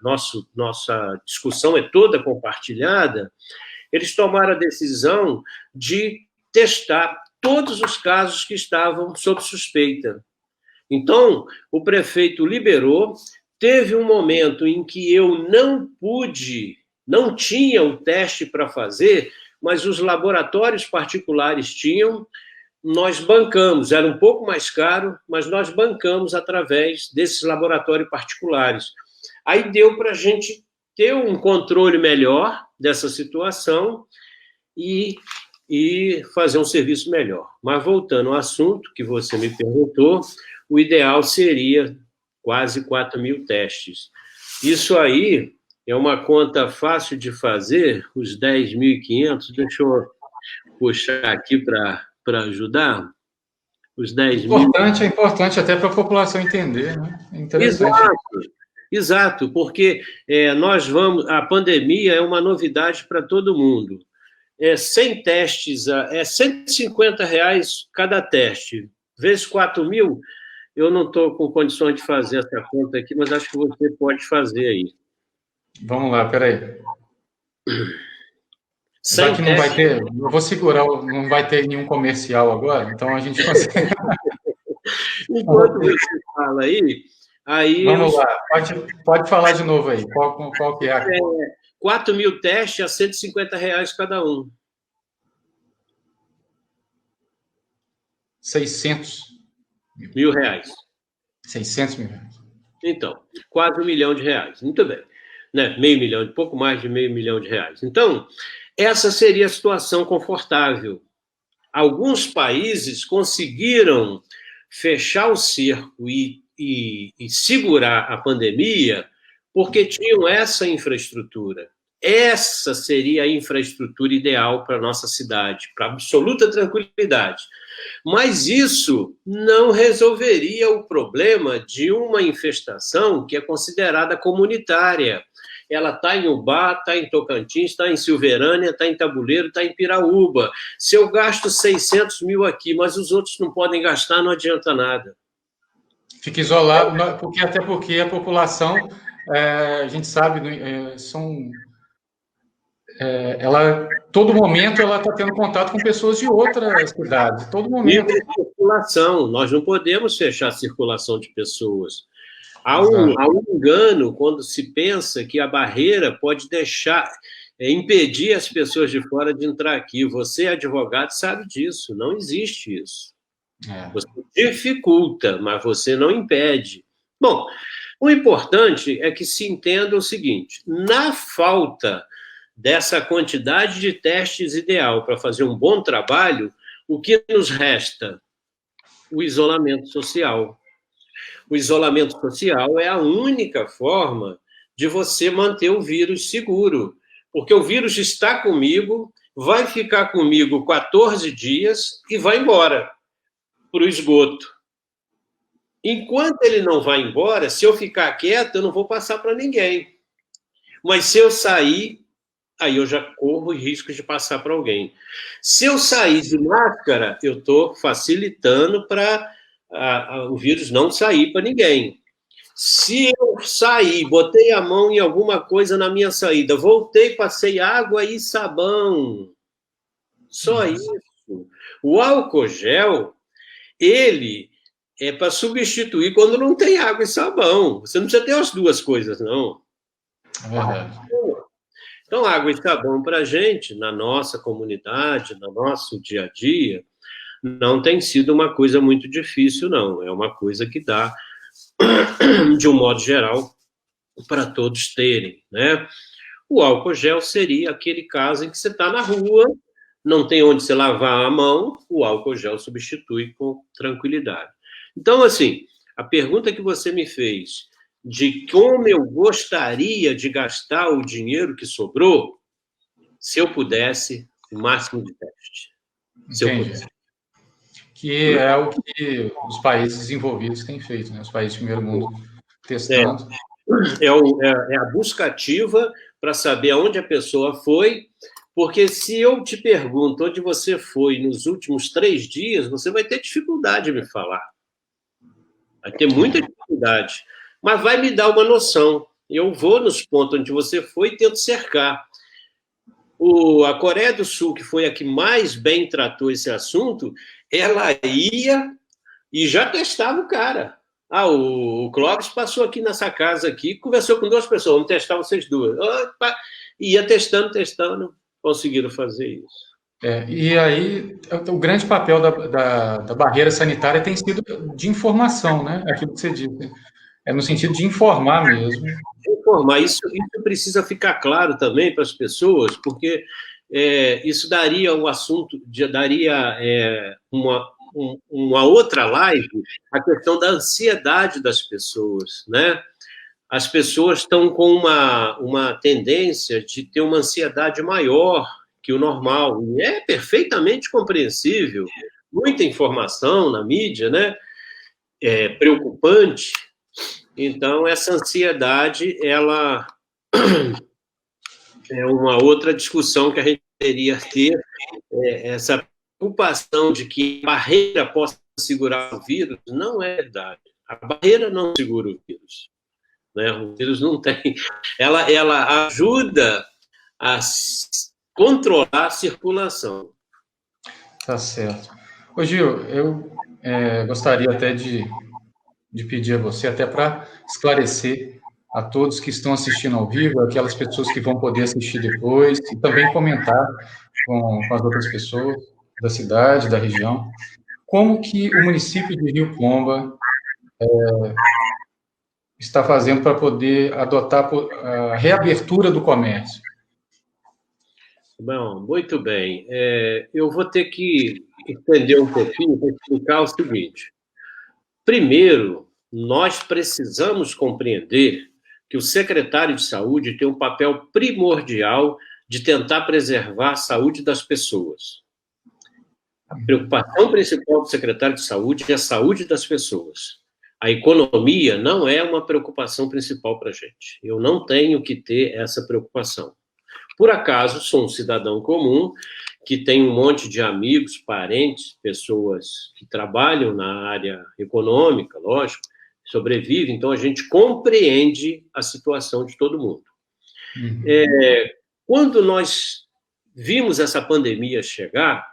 Speaker 2: nossa discussão é toda compartilhada, eles tomaram a decisão de testar todos os casos que estavam sob suspeita. Então, o prefeito liberou, teve um momento em que eu não tinha o teste para fazer, mas os laboratórios particulares tinham, nós bancamos, era um pouco mais caro, mas nós bancamos através desses laboratórios particulares. Aí deu para a gente ter um controle melhor dessa situação e fazer um serviço melhor. Mas voltando ao assunto que você me perguntou, o ideal seria quase 4 mil testes. Isso aí é uma conta fácil de fazer, os 10.500, deixa eu puxar aqui para ajudar. Os 10 mil.
Speaker 1: É importante até para a população entender, né? É interessante.
Speaker 2: Exato, porque a pandemia é uma novidade para todo mundo. 100 testes, é R$150 cada teste, vezes 4 mil, eu não estou com condições de fazer essa conta aqui, mas acho que você pode fazer aí.
Speaker 1: Vamos lá, peraí. Já que não vai ter, eu vou segurar, não vai ter nenhum comercial agora, então a gente consegue.
Speaker 2: Enquanto você fala aí
Speaker 1: vamos lá, pode falar de novo aí, qual que é?
Speaker 2: 4 mil testes a R$150 cada um.
Speaker 1: 600
Speaker 2: mil reais.
Speaker 1: 600 mil reais.
Speaker 2: Então, quase R$1 milhão. Muito bem. né? Pouco mais de R$500 milhão. Então, essa seria a situação confortável. Alguns países conseguiram fechar o cerco e segurar a pandemia porque tinham essa infraestrutura. Essa seria a infraestrutura ideal para a nossa cidade, para absoluta tranquilidade. Mas isso não resolveria o problema de uma infestação que é considerada comunitária. Ela está em Ubá, está em Tocantins, está em Silverânia, está em Tabuleiro, está em Piraúba. Se eu gasto 600 mil aqui, mas os outros não podem gastar, não adianta nada.
Speaker 1: Fica isolado, até porque a população, a gente sabe, todo momento ela está tendo contato com pessoas de outras cidades, todo momento.
Speaker 2: Livre circulação, nós não podemos fechar a circulação de pessoas. Há um engano quando se pensa que a barreira pode impedir as pessoas de fora de entrar aqui. Você, advogado, sabe disso, não existe isso. Você dificulta, mas você não impede. Bom, o importante é que se entenda o seguinte: na falta dessa quantidade de testes ideal para fazer um bom trabalho, o que nos resta? O isolamento social. O isolamento social é a única forma de você manter o vírus seguro, porque o vírus está comigo, vai ficar comigo 14 dias e vai embora para o esgoto. Enquanto ele não vai embora, se eu ficar quieto, eu não vou passar para ninguém. Mas se eu sair, aí eu já corro o risco de passar para alguém. Se eu sair de máscara, eu estou facilitando para o vírus não sair para ninguém. Se eu sair, botei a mão em alguma coisa na minha saída, voltei, passei água e sabão. Só isso. O álcool gel, ele é para substituir quando não tem água e sabão. Você não precisa ter as duas coisas, não.
Speaker 1: É verdade.
Speaker 2: Então, água e sabão para a gente, na nossa comunidade, no nosso dia a dia, não tem sido uma coisa muito difícil, não. É uma coisa que dá, de um modo geral, para todos terem, né? O álcool gel seria aquele caso em que você está na rua, não tem onde você lavar a mão, o álcool gel substitui com tranquilidade. Então, assim, a pergunta que você me fez de como eu gostaria de gastar o dinheiro que sobrou, se eu pudesse, o máximo de teste. Se eu pudesse.
Speaker 1: Que é o que os países desenvolvidos têm feito, né? Os países de primeiro mundo testando.
Speaker 2: É a busca ativa para saber aonde a pessoa foi, porque se eu te pergunto onde você foi nos últimos 3 dias, você vai ter dificuldade de me falar. Vai ter muita dificuldade. Mas vai me dar uma noção. Eu vou nos pontos onde você foi e tento cercar. A Coreia do Sul, que foi a que mais bem tratou esse assunto, ela ia e já testava o cara. O Clóvis passou aqui nessa casa aqui, conversou com 2 pessoas, vamos testar vocês 2. Opa, ia testando, conseguiram fazer isso.
Speaker 1: E aí, o grande papel da barreira sanitária tem sido de informação, né? Aquilo que você disse. É no sentido de informar mesmo.
Speaker 2: Informar. Isso precisa ficar claro também para as pessoas, porque isso daria um assunto, daria uma outra live, a questão da ansiedade das pessoas, né? As pessoas estão com uma tendência de ter uma ansiedade maior que o normal, e é perfeitamente compreensível. Muita informação na mídia, né? É preocupante. Então, essa ansiedade, ela é uma outra discussão que a gente teria que ter, essa preocupação de que a barreira possa segurar o vírus, não é verdade. A barreira não segura o vírus. Né? O vírus não tem... Ela ajuda a controlar a circulação.
Speaker 1: Tá certo. Ô, Gil, eu gostaria até de pedir a você, até para esclarecer a todos que estão assistindo ao vivo, aquelas pessoas que vão poder assistir depois, e também comentar com as outras pessoas da cidade, da região, como que o município de Rio Pomba está fazendo para poder adotar a reabertura do comércio?
Speaker 2: Bom, muito bem. Eu vou ter que entender um pouquinho para explicar o seguinte. Primeiro, nós precisamos compreender que o secretário de saúde tem um papel primordial de tentar preservar a saúde das pessoas. A preocupação principal do secretário de saúde é a saúde das pessoas. A economia não é uma preocupação principal para a gente. Eu não tenho que ter essa preocupação. Por acaso, sou um cidadão comum que tem um monte de amigos, parentes, pessoas que trabalham na área econômica, lógico, sobrevivem, então a gente compreende a situação de todo mundo. Uhum. Quando nós vimos essa pandemia chegar,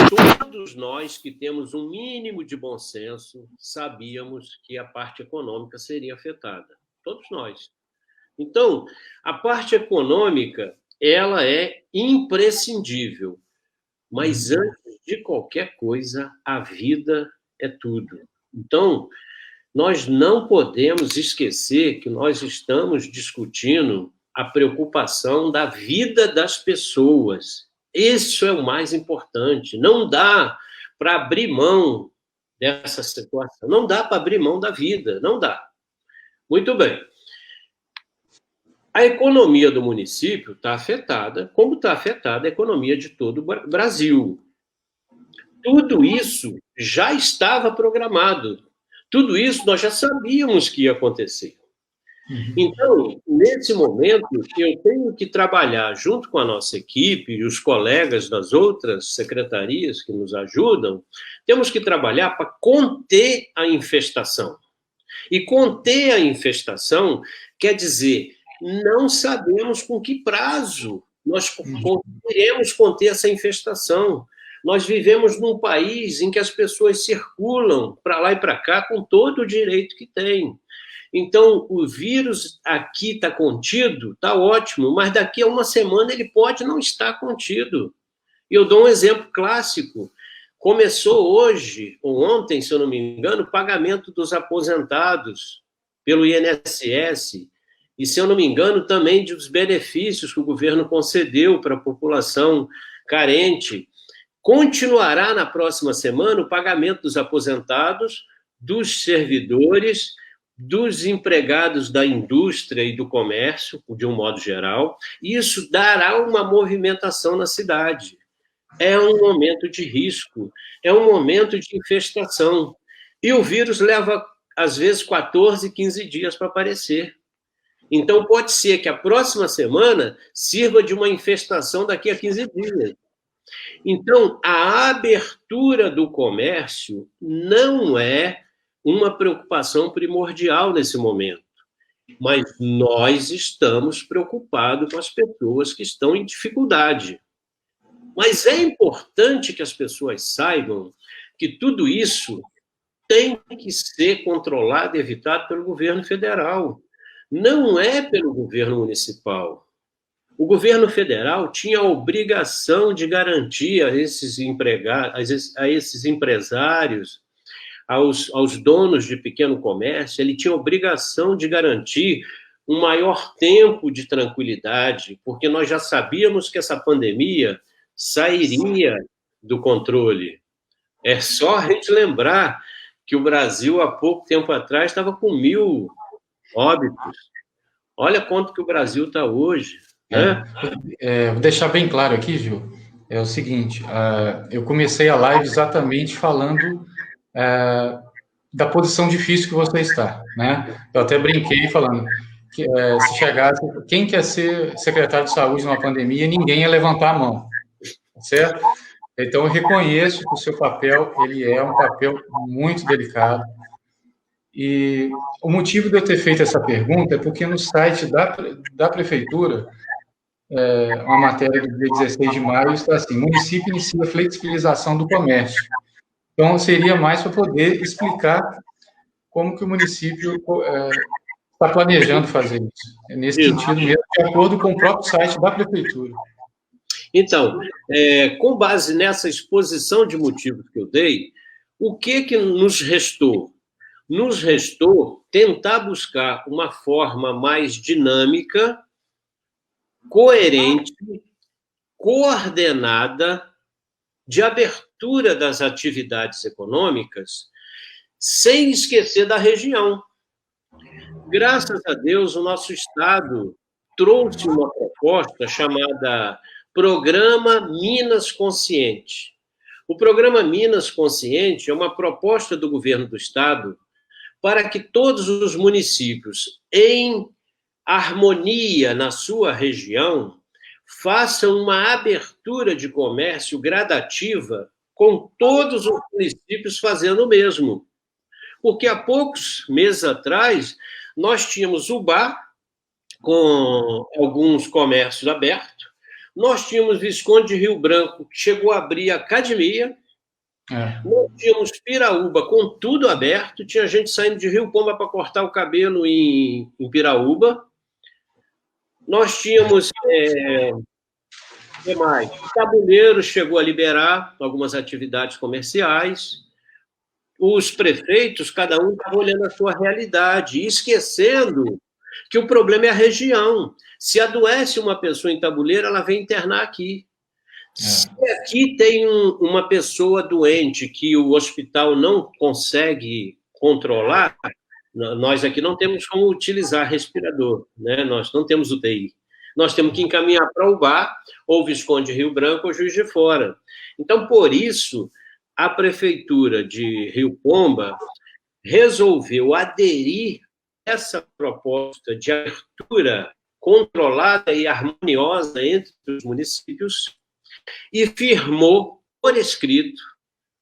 Speaker 2: todos nós que temos um mínimo de bom senso sabíamos que a parte econômica seria afetada. Todos nós. Então, a parte econômica, ela é imprescindível. Mas antes de qualquer coisa, a vida é tudo. Então, nós não podemos esquecer que nós estamos discutindo a preocupação da vida das pessoas. Isso é o mais importante. Não dá para abrir mão dessa situação. Não dá para abrir mão da vida. Não dá. Muito bem. A economia do município está afetada, como está afetada a economia de todo o Brasil. Tudo isso já estava programado. Tudo isso nós já sabíamos que ia acontecer. Então, nesse momento, eu tenho que trabalhar junto com a nossa equipe e os colegas das outras secretarias que nos ajudam, temos que trabalhar para conter a infestação. E conter a infestação quer dizer, não sabemos com que prazo nós conseguiremos conter essa infestação. Nós vivemos num país em que as pessoas circulam para lá e para cá com todo o direito que têm. Então, o vírus aqui está contido, está ótimo, mas daqui a uma semana ele pode não estar contido. E eu dou um exemplo clássico. Começou hoje, ou ontem, se eu não me engano, o pagamento dos aposentados pelo INSS, e, se eu não me engano, também dos benefícios que o governo concedeu para a população carente. Continuará na próxima semana o pagamento dos aposentados, dos servidores, dos empregados da indústria e do comércio, de um modo geral. Isso dará uma movimentação na cidade. É um momento de risco, é um momento de infestação. E o vírus leva, às vezes, 14, 15 dias para aparecer. Então, pode ser que a próxima semana sirva de uma infestação daqui a 15 dias. Então, a abertura do comércio não é uma preocupação primordial nesse momento, mas nós estamos preocupados com as pessoas que estão em dificuldade. Mas é importante que as pessoas saibam que tudo isso tem que ser controlado e evitado pelo governo federal. Não é pelo governo municipal. O governo federal tinha a obrigação de garantir a esses empregados, a esses empresários, aos donos de pequeno comércio, ele tinha a obrigação de garantir um maior tempo de tranquilidade, porque nós já sabíamos que essa pandemia sairia do controle. É só a gente lembrar que o Brasil, há pouco tempo atrás, estava com 1.000 óbitos. Olha quanto que o Brasil está hoje. Né?
Speaker 1: Vou deixar bem claro aqui, Gil, é o seguinte, eu comecei a live exatamente falando da posição difícil que você está, né? Eu até brinquei falando que se chegasse, quem quer ser secretário de saúde numa pandemia, ninguém ia levantar a mão, certo? Então, eu reconheço que o seu papel, ele é um papel muito delicado. E o motivo de eu ter feito essa pergunta é porque no site da prefeitura, uma matéria do dia 16 de maio, está assim: município inicia a flexibilização do comércio. Então, seria mais para poder explicar como que o município está planejando fazer isso. É nesse sentido mesmo, de acordo com o próprio site da prefeitura.
Speaker 2: Então, com base nessa exposição de motivos que eu dei, o que nos restou? nos restou tentar buscar uma forma mais dinâmica, coerente, coordenada de abertura das atividades econômicas, sem esquecer da região. Graças a Deus, o nosso Estado trouxe uma proposta chamada Programa Minas Consciente. O Programa Minas Consciente é uma proposta do governo do Estado para que todos os municípios, em harmonia na sua região, façam uma abertura de comércio gradativa, com todos os municípios fazendo o mesmo. Porque há poucos meses atrás, nós tínhamos o bar, com alguns comércios abertos, nós tínhamos Visconde de Rio Branco, que chegou a abrir a academia, nós tínhamos Piraúba com tudo aberto, tinha gente saindo de Rio Pomba para cortar o cabelo em Piraúba, nós tínhamos... O que mais? O tabuleiro chegou a liberar algumas atividades comerciais, os prefeitos, cada um estava olhando a sua realidade, e esquecendo que o problema é a região. Se adoece uma pessoa em Tabuleiro, ela vem internar aqui. Se aqui tem uma pessoa doente que o hospital não consegue controlar, nós aqui não temos como utilizar respirador, né? Nós não temos UTI. Nós temos que encaminhar para o bar, ou Visconde de Rio Branco, ou Juiz de Fora. Então, por isso, a Prefeitura de Rio Pomba resolveu aderir a essa proposta de abertura controlada e harmoniosa entre os municípios e firmou por escrito,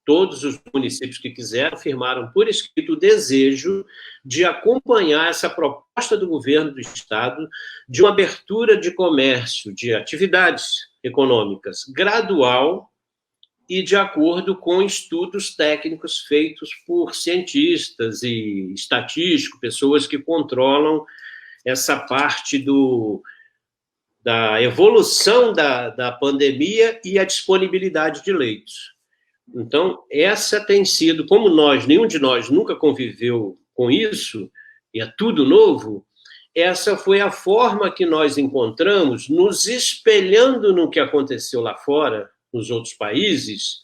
Speaker 2: todos os municípios que quiseram firmaram por escrito o desejo de acompanhar essa proposta do governo do Estado de uma abertura de comércio, de atividades econômicas gradual e de acordo com estudos técnicos feitos por cientistas e estatísticos, pessoas que controlam essa parte da evolução da pandemia e a disponibilidade de leitos. Então, essa tem sido, como nenhum de nós nunca conviveu com isso, e é tudo novo, essa foi a forma que nós encontramos, nos espelhando no que aconteceu lá fora, nos outros países,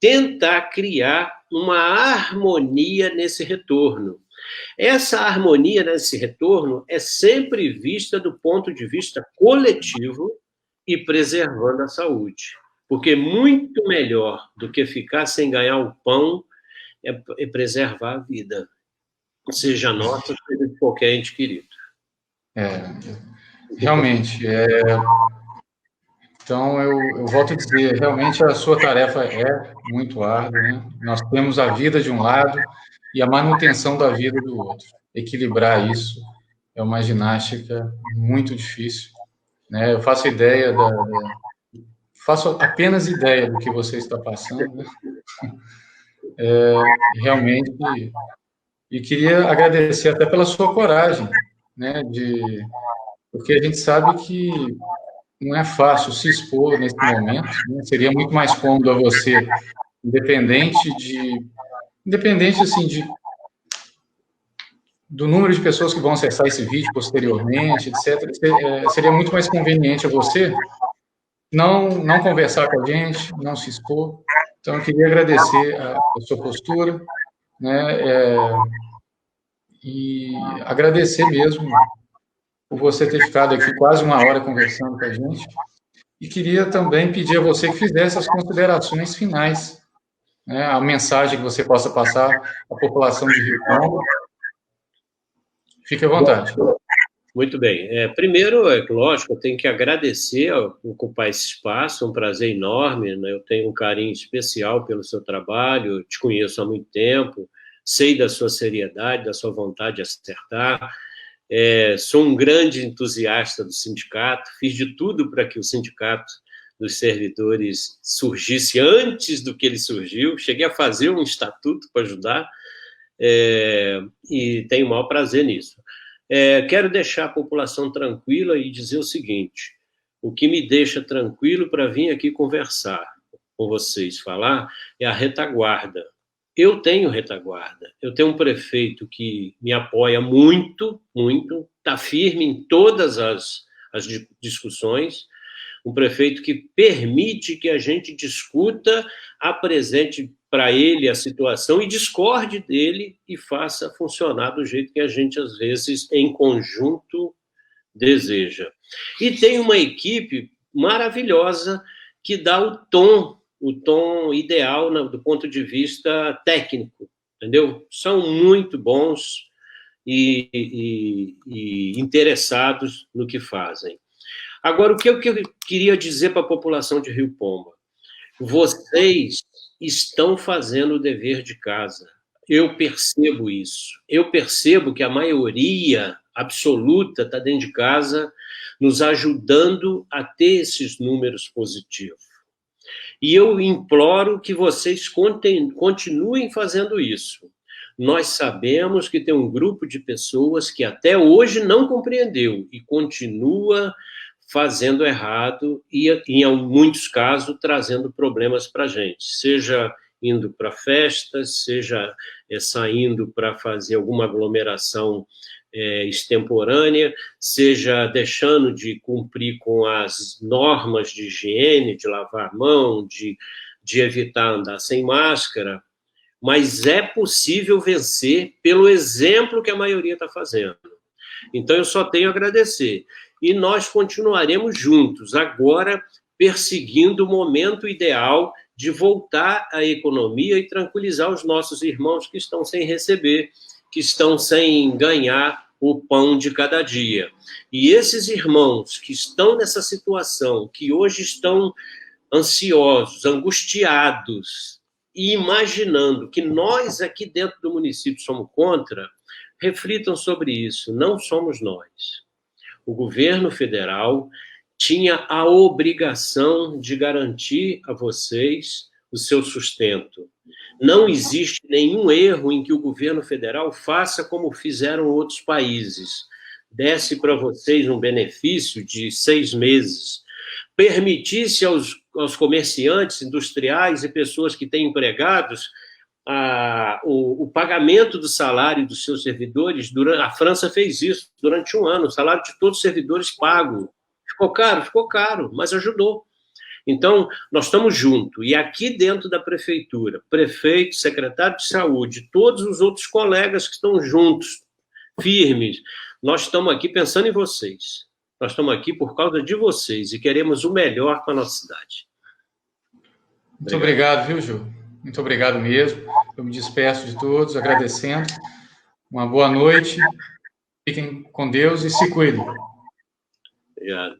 Speaker 2: tentar criar uma harmonia nesse retorno. Essa harmonia nesse retorno é sempre vista do ponto de vista coletivo e preservando a saúde. Porque muito melhor do que ficar sem ganhar o pão é preservar a vida, seja nossa, seja de qualquer ente querido.
Speaker 1: Realmente. Então, eu volto a dizer, realmente a sua tarefa é muito árdua, né? Nós temos a vida de um lado e a manutenção da vida do outro. Equilibrar isso é uma ginástica muito difícil, né? Eu faço ideia faço apenas ideia do que você está passando, né? Realmente, e queria agradecer até pela sua coragem, né? Porque a gente sabe que não é fácil se expor nesse momento, né? Seria muito mais cômodo a você, independente assim do número de pessoas que vão acessar esse vídeo posteriormente, etc. Seria muito mais conveniente a você não conversar com a gente, não se expor. Então, eu queria agradecer a sua postura, né? E agradecer mesmo por você ter ficado aqui quase uma hora conversando com a gente. E queria também pedir a você que fizesse as considerações finais, né? A mensagem que você possa passar à população de Rio Pomba. Fique à vontade.
Speaker 2: Muito bem. Primeiro, lógico, eu tenho que agradecer ocupar esse espaço, é um prazer enorme, né? Eu tenho um carinho especial pelo seu trabalho, eu te conheço há muito tempo, sei da sua seriedade, da sua vontade de acertar, sou um grande entusiasta do sindicato, fiz de tudo para que o sindicato dos servidores surgisse antes do que ele surgiu, cheguei a fazer um estatuto para ajudar, e tenho o maior prazer nisso. Quero deixar a população tranquila e dizer o seguinte: o que me deixa tranquilo para vir aqui conversar com vocês, falar, é a retaguarda. eu tenho retaguarda. Eu tenho um prefeito que me apoia muito, muito, está firme em todas as discussões, um prefeito que permite que a gente discuta, apresente para ele a situação e discorde dele e faça funcionar do jeito que a gente, às vezes, em conjunto, deseja. E tem uma equipe maravilhosa que dá o tom ideal do ponto de vista técnico, entendeu? São muito bons e interessados no que fazem. Agora, o que eu queria dizer para a população de Rio Pomba? Vocês estão fazendo o dever de casa. Eu percebo isso. Eu percebo que a maioria absoluta está dentro de casa, nos ajudando a ter esses números positivos. E eu imploro que vocês continuem fazendo isso. Nós sabemos que tem um grupo de pessoas que até hoje não compreendeu e continua fazendo errado e, em muitos casos, trazendo problemas para a gente, seja indo para festas, seja saindo para fazer alguma aglomeração extemporânea, seja deixando de cumprir com as normas de higiene, de lavar a mão, de evitar andar sem máscara, mas é possível vencer pelo exemplo que a maioria está fazendo. Então, eu só tenho a agradecer. E nós continuaremos juntos, agora perseguindo o momento ideal de voltar à economia e tranquilizar os nossos irmãos que estão sem receber, que estão sem ganhar o pão de cada dia. E esses irmãos que estão nessa situação, que hoje estão ansiosos, angustiados, e imaginando que nós aqui dentro do município somos contra, reflitam sobre isso, não somos nós. O governo federal tinha a obrigação de garantir a vocês o seu sustento. Não existe nenhum erro em que o governo federal faça como fizeram outros países. Desse para vocês um benefício de 6 meses. Permitisse aos comerciantes, industriais e pessoas que têm empregados o pagamento do salário dos seus servidores. A França fez isso durante 1 ano, o salário de todos os servidores pago. Ficou caro, mas ajudou. Então, nós estamos juntos, e aqui dentro da prefeitura, prefeito, secretário de saúde, todos os outros colegas que estão juntos, firmes, nós estamos aqui pensando em vocês. Nós estamos aqui por causa de vocês e queremos o melhor para a nossa cidade.
Speaker 1: Muito obrigado, viu, Ju? Muito obrigado mesmo. Eu me despeço de todos, agradecendo. Uma boa noite. Fiquem com Deus e se cuidem.
Speaker 2: Obrigado.